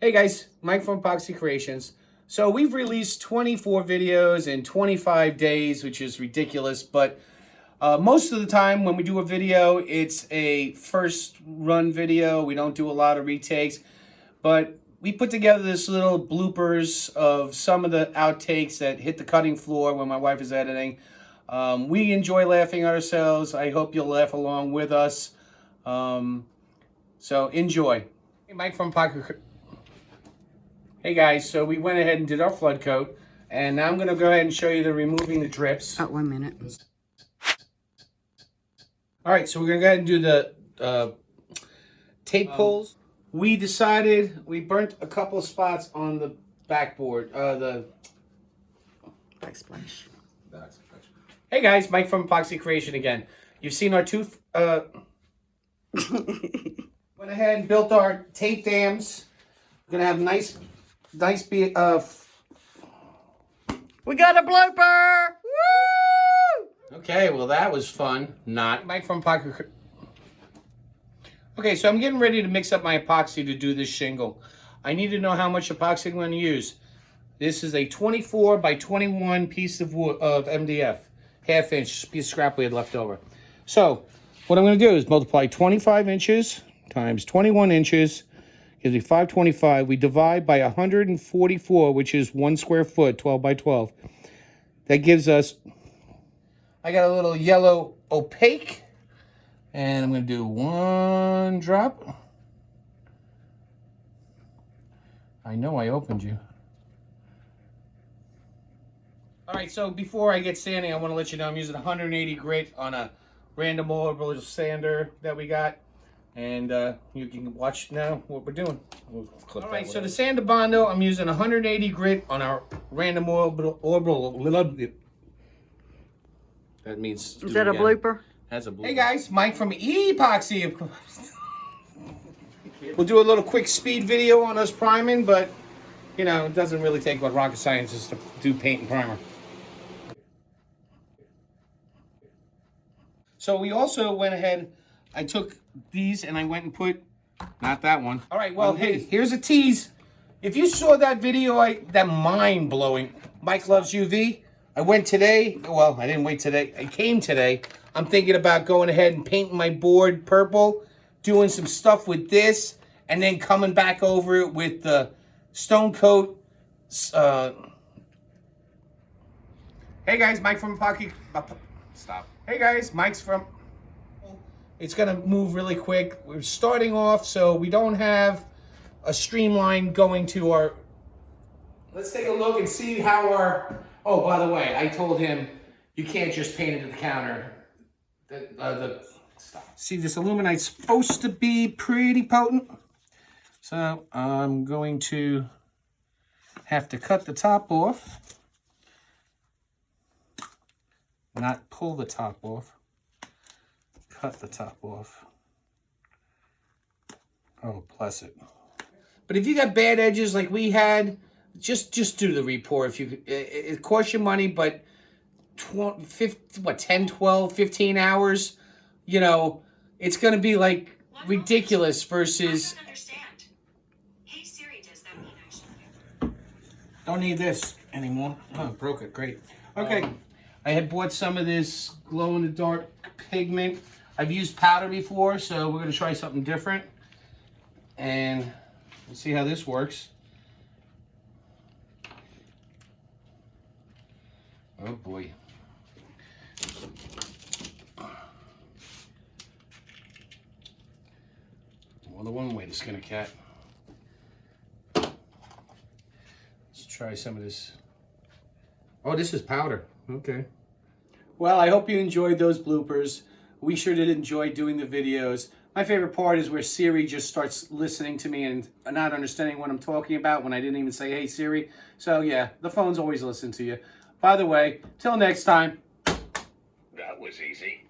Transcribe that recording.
Hey guys, Mike from Epoxy Creations. So we've released 24 videos in 25 days, which is ridiculous, but most of the time when we do a video, it's a first run video. We don't do a lot of retakes, but we put together this little bloopers of some of the outtakes that hit the cutting floor when my wife is editing. We enjoy laughing at ourselves. I hope you'll laugh along with us. So enjoy. Hey, Mike from Epoxy. Hey guys, so we went ahead and did our flood coat, and now I'm going to go ahead and show you the removing the drips. Oh, 1 minute. All right, so we're going to go ahead and do the tape pulls. We decided we burnt a couple of spots on the backboard, the Backsplash. Hey guys, Mike from Epoxy Creation again. You've seen our two, went ahead and built our tape dams. We're going to have nice we got a blooper! Woo! Okay, well that was fun. Not Mike from Epoxy. Okay, so I'm getting ready to mix up my epoxy to do this shingle. I need to know how much epoxy I'm going to use. This is a 24 by 21 piece of wood of MDF, half-inch piece of scrap we had left over. So what I'm going to do is multiply 25 inches times 21 inches. Gives me 525. We divide by 144, which is 1 square foot, 12 by 12. That gives us, I got a little yellow opaque, and I'm going to do 1 drop. I know I opened you. All right, so before I get sanding, I want to let you know I'm using 180 grit on a random orbital sander that we got. And you can watch now what we're doing. We'll clip all right, so to sand the Bondo, I'm using 180 grit on our random orbital. That means. Is that a blooper? That's a blooper. Hey guys, Mike from Epoxy, of course. We'll do a little quick speed video on us priming, but you know, it doesn't really take what rocket scientists to do paint and primer. So we also went ahead. I took these and I went and put, not that one. All right, well, hey, here's a tease. If you saw that video, that mind-blowing, Mike Loves UV, I went today. Well, I didn't wait today. I came today. I'm thinking about going ahead and painting my board purple, doing some stuff with this, and then coming back over it with the Stone Coat. Hey, guys, Mike from Epoxy. Stop. Hey, guys, Mike's from... It's going to move really quick. We're starting off, so we don't have a streamline going to our... Let's take a look and see how our... Oh, by the way, I told him you can't just paint it to the counter. See, this aluminite's supposed to be pretty potent. So I'm going to have to cut the top off. Not pull the top off. Cut the top off. Oh, bless it. But if you got bad edges like we had, just do the re-pour. If you, it costs you money, but 10, 12, 15 hours, you know, it's going to be like ridiculous versus... I don't understand. Hey Siri, does that mean I should... Don't need this anymore. Oh, broke it. Great. Okay. I had bought some of this glow-in-the-dark pigment. I've used powder before, so we're going to try something different. And we'll see how this works. Oh boy. More than one way to skin a cat. Let's try some of this. Oh, this is powder. Okay. Well, I hope you enjoyed those bloopers. We sure did enjoy doing the videos. My favorite part is where Siri just starts listening to me and not understanding what I'm talking about when I didn't even say, hey, Siri. So, yeah, the phone's always listening to you. By the way, till next time. That was easy.